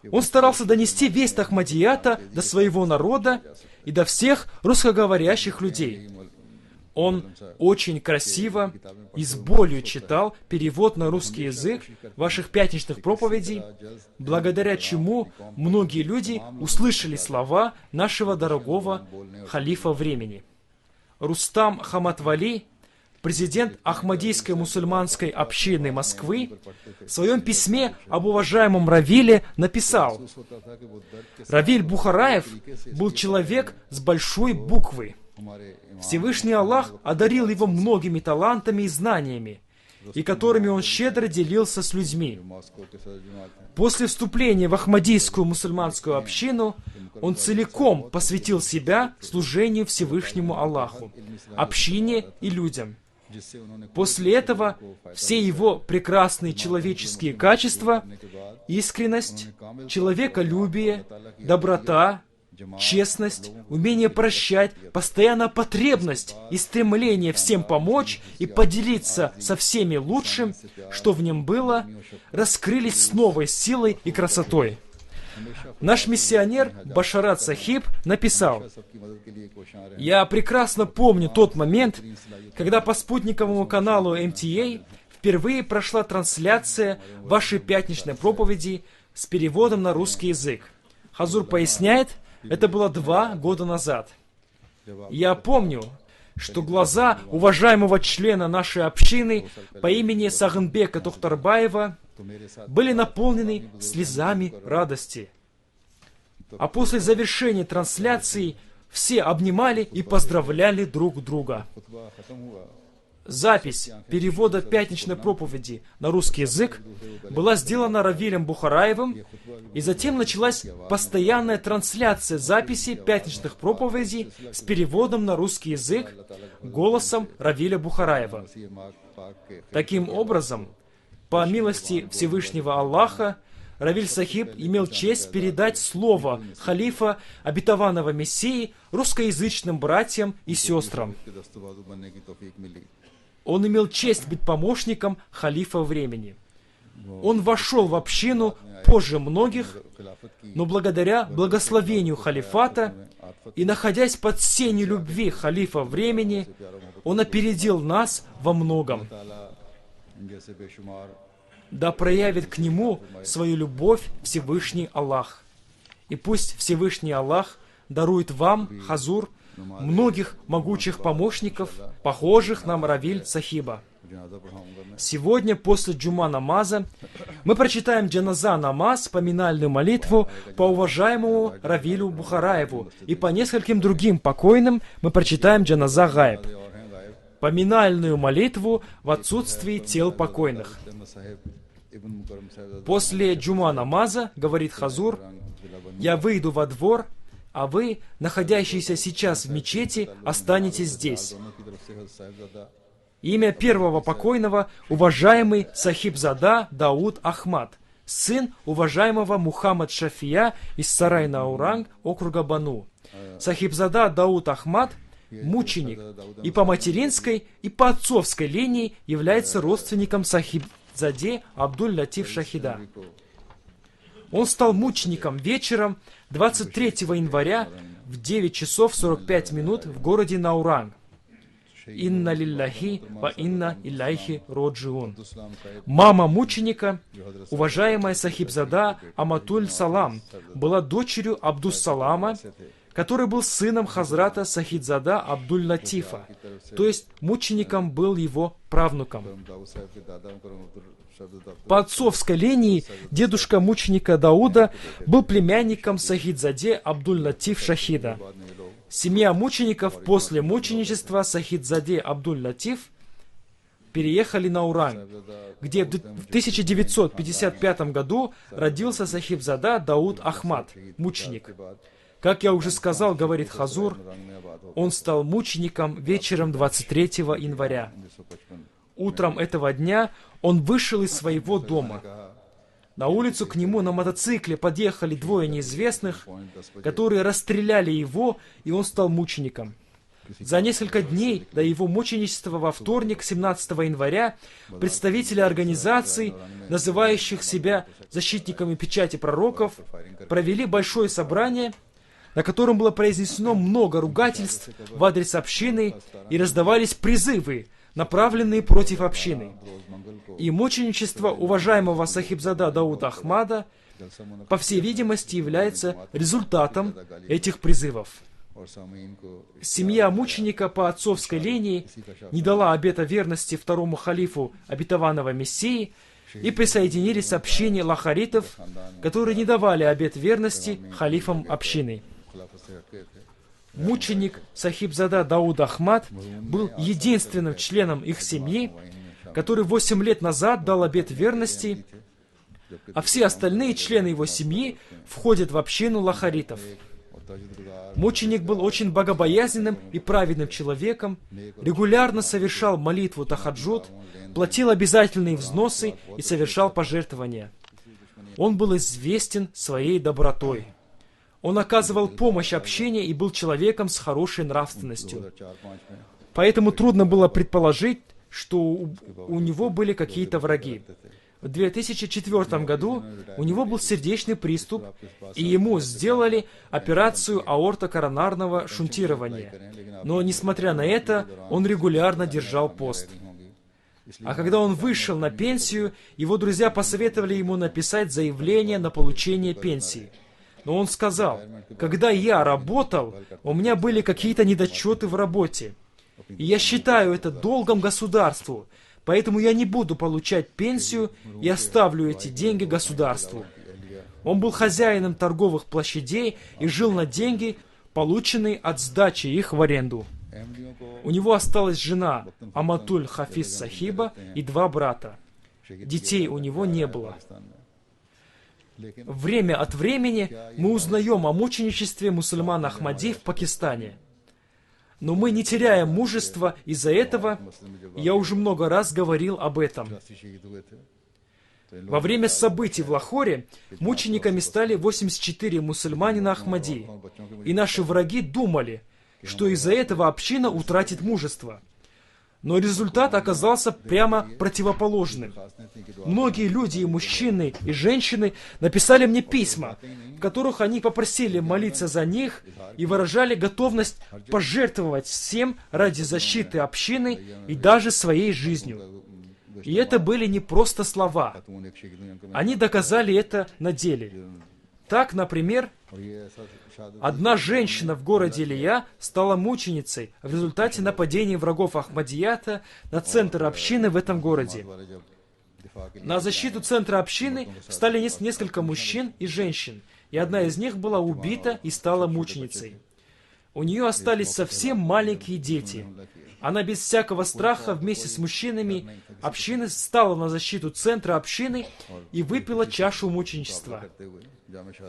он старался донести весть Ахмадията до своего народа и до всех русскоговорящих людей. Он очень красиво и с болью читал перевод на русский язык ваших пятничных проповедей, благодаря чему многие люди услышали слова нашего дорогого халифа времени. Рустам Хаматвали, президент Ахмадийской мусульманской общины Москвы, в своем письме об уважаемом Равиле написал: «Равиль Бухараев был человек с большой буквы. Всевышний Аллах одарил его многими талантами и знаниями, и которыми он щедро делился с людьми. После вступления в Ахмадийскую мусульманскую общину он целиком посвятил себя служению Всевышнему Аллаху, общине и людям. После этого все его прекрасные человеческие качества, искренность, человеколюбие, доброта, честность, умение прощать, постоянная потребность и стремление всем помочь и поделиться со всеми лучшим, что в нем было, раскрылись с новой силой и красотой». Наш миссионер Башарат Сахиб написал: «Я прекрасно помню тот момент, когда по спутниковому каналу МТА впервые прошла трансляция вашей пятничной проповеди с переводом на русский язык. Хазур поясняет, это было 2 года назад. Я помню, что глаза уважаемого члена нашей общины по имени Сагынбека Тухтарбаева были наполнены слезами радости. А после завершения трансляции все обнимали и поздравляли друг друга. खुतबा खत्म हुआ Запись перевода пятничной проповеди на русский язык была сделана Равилем Бухараевым, и затем началась постоянная трансляция записи пятничных проповедей с переводом на русский язык голосом Равиля Бухараева. मसीह पाक के Таким образом, по милости Всевышнего Аллаха, Равиль Сахиб имел честь передать слово халифа обетованного Мессии русскоязычным братьям и сестрам. के दस्तबाजू बनने की तौफीक मिली। Он имел честь быть помощником халифа времени. Он вошел в общину позже многих, खिलाफत की но благодаря благословению халифата и находясь под сенью любви халифа времени, он опередил нас во многом. ताला इन जैसे बेशुमार Да проявит к нему свою любовь Всевышний Аллах. И пусть Всевышний Аллах дарует вам, Хазур, многих могучих помощников, похожих на Равиль Сахиба. जनाजा पढ़ाऊंगा मैं। Сегодня, после джума намаза, мы прочитаем джаназа намаз, поминальную молитву по уважаемому Равилю Бухараеву, и по нескольким другим покойным мы прочитаем джаназа гайб, और हैं गायब поминальную молитву в отсутствии тел покойных. साहिब इब्न मुकरम साहब После джума намаза, говорит Хазур, я выйду во двор, а вы, находящиеся сейчас в мечети, останетесь здесь. दोनों की तरफ से हज़रत साहिबजादा Имя первого покойного – уважаемый Сахибзада Дауд Ахмад, сын уважаемого Мухаммад Шафия из Сарай-на-Ауранг, округа Бану. Сахибзада Дауд Ахмад – мученик, и по материнской, и по отцовской линии является родственником Сахибзаде Абдуль-Латиф Шахида. Он стал мучеником вечером 23 января в 9 часов 45 минут в городе Науранг. Инна лиллахи ва инна илляхи роджиун. Мама мученика, уважаемая Сахибзада Аматуль Салам, была дочерью Абдус-Салама, который был сыном Хазрата Сахидзада Абдуль-Латифа, то есть мучеником был его правнуком. दाऊद साहब के दादा मुकरम अब्दुल По отцовской линии дедушка мученика Дауда был племянником Сахидзаде Абдуль-Латиф Шахида. Семья мучеников после мученичества Сахидзаде Абдуль-Латиф переехали на Уранг, где в 1955 году родился Сахибзада Дауд Ахмад, мученик. Как я уже сказал, говорит Хазур, он стал мучеником вечером 23 января. Утром этого дня он вышел из своего дома. На улицу к нему на мотоцикле подъехали двое неизвестных, которые расстреляли его, и он стал мучеником. За несколько дней до его мученичества во вторник, 17 января, представители организаций, называющих себя защитниками печати пророков, провели большое собрание, на котором было произнесено много ругательств в адрес общины и раздавались призывы, направленные против общины. И мученичество уважаемого Сахибзада Дауда Ахмада, по всей видимости, является результатом этих призывов. Семья мученика по отцовской линии не дала обета верности второму халифу обетованного Мессии и присоединились к общине лахаритов, которые не давали обет верности халифам общины. Мученик Сахибзада Дауд Ахмад был единственным членом их семьи, который 8 лет назад дал обет верности, а все остальные члены его семьи входят в общину лахаритов. Мученик был очень богобоязненным и праведным человеком, регулярно совершал молитву тахаджуд, платил обязательные взносы и совершал пожертвования. Он был известен своей добротой. Он оказывал помощь общине и был человеком с хорошей нравственностью. Поэтому трудно было предположить, что у него были какие-то враги. В 2004 году у него был сердечный приступ, и ему сделали операцию аортокоронарного шунтирования. Но, несмотря на это, он регулярно держал пост. А когда он вышел на пенсию, его друзья посоветовали ему написать заявление на получение пенсии. Но он сказал: «Когда я работал, у меня были какие-то недочеты в работе. И я считаю это долгом государству, поэтому я не буду получать пенсию и оставлю эти деньги государству». Он был хозяином торговых площадей и жил на деньги, полученный от сдачи их в аренду. У него осталась жена Аматуль Хафиз Сахиба и 2 брата. Детей у него не было. Время от времени мы узнаем о мученичестве мусульман Ахмади в Пакистане. Но мы не теряем мужества из-за этого, и я уже много раз говорил об этом. Во время событий в Лахоре мучениками стали 84 мусульманина Ахмади, и наши враги думали, что из-за этого община утратит мужество. Но результат оказался прямо противоположным. Многие люди, и мужчины, и женщины, написали мне письма, в которых они попросили молиться за них и выражали готовность пожертвовать всем ради защиты общины и даже своей жизнью. И это были не просто слова. Они доказали это на деле. Так, например, одна женщина в городе Лия стала мученицей в результате нападения врагов Ахмадията на центр общины в этом городе. На защиту центра общины встали несколько мужчин и женщин, и одна из них была убита и стала мученицей. У нее остались совсем маленькие дети. Она без всякого страха вместе с мужчинами общины стала на защиту центра общины и выпила чашу мученичества.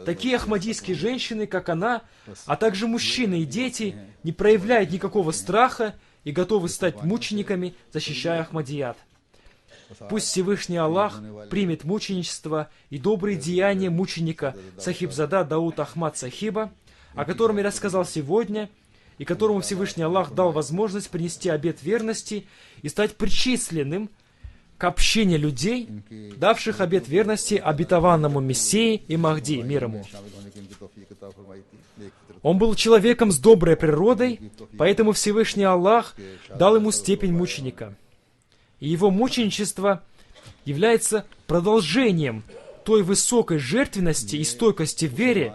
Такие ахмадийские женщины, как она, а также мужчины и дети, не проявляют никакого страха и готовы стать мучениками, защищая Ахмадият. Пусть Всевышний Аллах примет мученичество и добрые деяния мученика Сахибзада Дауд Ахмад Сахиба, о котором я рассказал сегодня, и которому Всевышний Аллах дал возможность принести обет верности и стать причисленным к общине людей, давших обет верности обетованному Мессии и Махди, мир ему. Он был человеком с доброй природой, поэтому Всевышний Аллах дал ему степень мученика. И его мученичество является продолжением той высокой жертвенности и стойкости в вере,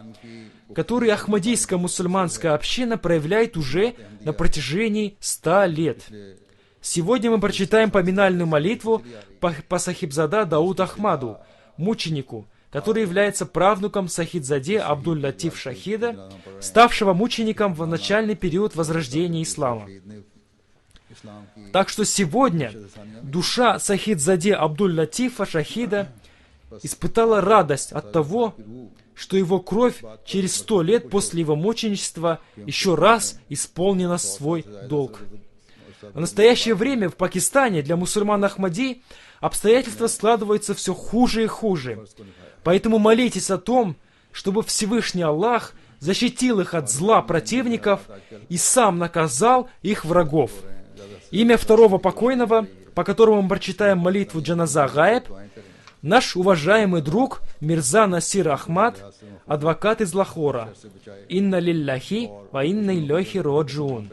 которую ахмадийская мусульманская община проявляет уже на протяжении 100 лет. Сегодня мы прочитаем поминальную молитву по Сахибзада Дауд Ахмаду, мученику, который является правнуком Сахидзаде Абдуль-Латиф Шахида, ставшего мучеником в начальный период возрождения ислама. Так что сегодня душа Сахидзаде Абдуль-Латифа Шахида испытала радость от того, что его кровь через 100 лет после его мученичества еще раз исполнила свой долг. В настоящее время в Пакистане для мусульман Ахмади обстоятельства складываются все хуже и хуже. Поэтому молитесь о том, чтобы Всевышний Аллах защитил их от зла противников и сам наказал их врагов. Имя второго покойного, по которому мы прочитаем молитву Джаназа Гаеб, наш уважаемый друг Мирза Насир Ахмад, адвокат из Лахора. Инна лилляхи ва инна илляхи роджун.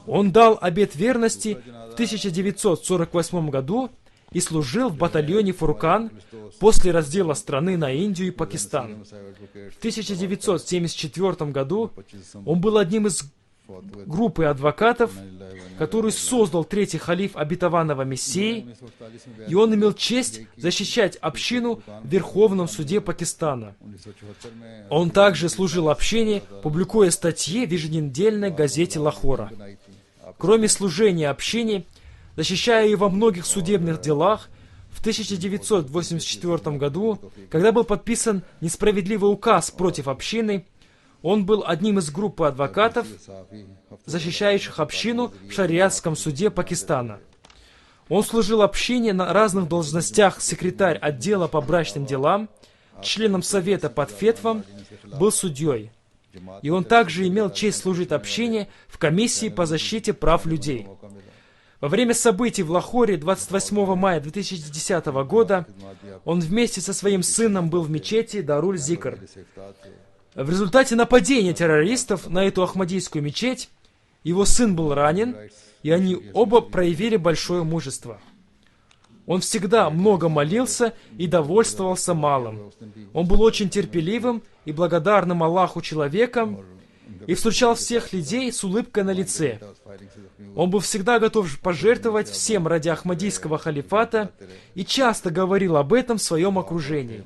Он дал обет верности в 1948 году и служил в батальоне Фуркан после раздела страны на Индию и Пакистан. В 1974 году он был одним из группы адвокатов, который создал третий халиф обетованного Мессии, и он имел честь защищать общину в Верховном суде Пакистана. Он также служил общине, публикуя статьи в еженедельной газете Лахора. Кроме служения общине, защищая ее во многих судебных делах, в 1984 году, когда был подписан несправедливый указ против общины, он был одним из группы адвокатов, защищающих общину в шариатском суде Пакистана. Он служил общине на разных должностях: секретарь отдела по брачным делам, членом совета под фетвам, был судьей. И он также имел честь служить общине в комиссии по защите прав людей. Во время событий в Лахоре 28 мая 2010 года он вместе со своим сыном был в мечети Даруль-Зикр. В результате нападения террористов на эту ахмадийскую мечеть его сын был ранен, и они оба проявили большое мужество. Он всегда много молился и довольствовался малым. Он был очень терпеливым и благодарным Аллаху человеком и встречал всех людей с улыбкой на лице. Он был всегда готов пожертвовать всем ради ахмадийского халифата и часто говорил об этом в своем окружении.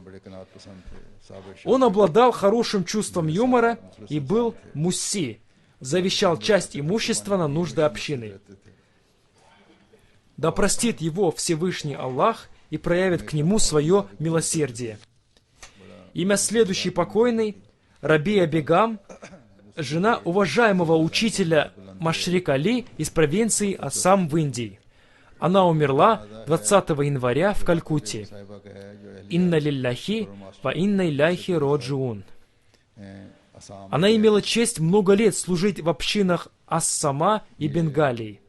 Он обладал хорошим чувством юмора и был мусси, завещал часть имущества на нужды общины. Да простит его Всевышний Аллах и проявит к нему свое милосердие. Имя следующей покойной — Рабия Бегам, жена уважаемого учителя Машрик Али из провинции Ассам в Индии. Она умерла 20 января в Калькутте. Инна лилляхи ва инна иляйхи роджиун. Она имела честь много лет служить в общинах Ассама и Бенгалии.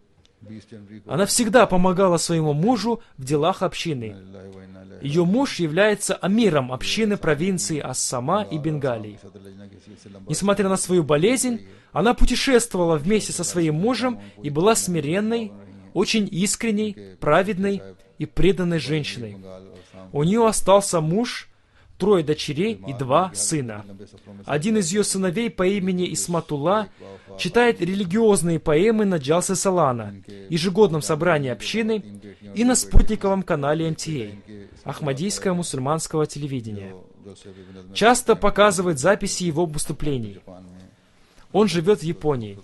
Она всегда помогала своему мужу в делах общины. Ее муж является амиром общины провинции Ассама и Бенгалии. Несмотря на свою болезнь, она путешествовала вместе со своим мужем и была смиренной, очень искренней, праведной и преданной женщиной. У нее остался муж, 3 дочерей и 2 сына. Один из ее сыновей по имени Исматулла читает религиозные поэмы на Джалсе Салана, ежегодном собрании общины, и на спутниковом канале МТА, Ахмадийское мусульманского телевидения. Часто показывает записи его выступлений. Он живет в Японии.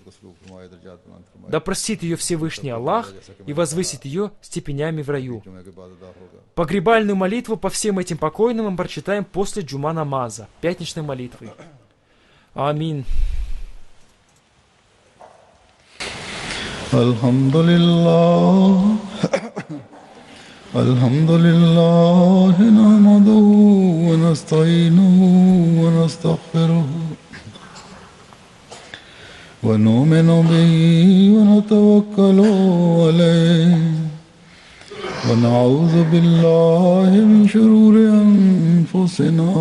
Да простит ее Всевышний Аллах и возвысит ее степенями в раю. Погребальную молитву по всем этим покойным мы прочитаем после джума намаза, пятничной молитвы. Амин. Алхамдулиллах. Алхамдулиллах. Нахмадуху ва настаинуху ва настагфируху. ونؤمن به ونتوكل عليه ونعوذ بالله من شرور أنفسنا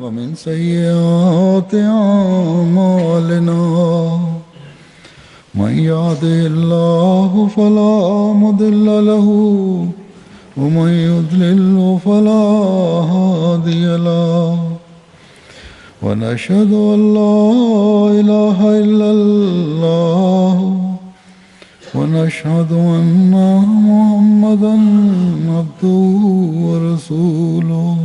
ومن سيئات أعمالنا من يهده الله فلا مضل له ومن يضلل فلا هادي له ونشهد أن لا إله إلا الله ونشهد أن محمدا عبده ورسوله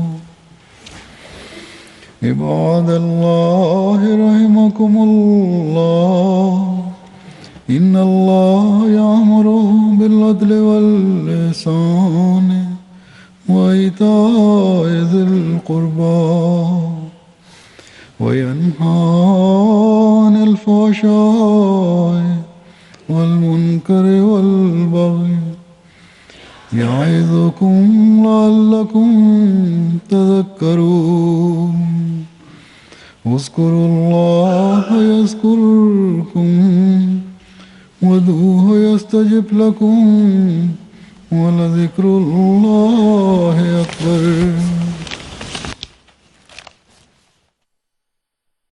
عباد الله رحمكم الله إن الله يأمر بالعدل والإحسان وإيتاء ذي القربى وينهى عن الفحشاء والمنكر والبغي يعظكم لعلكم تذكرون اذكروا الله يذكركم وادعوه يستجب لكم ولذكر الله أكبر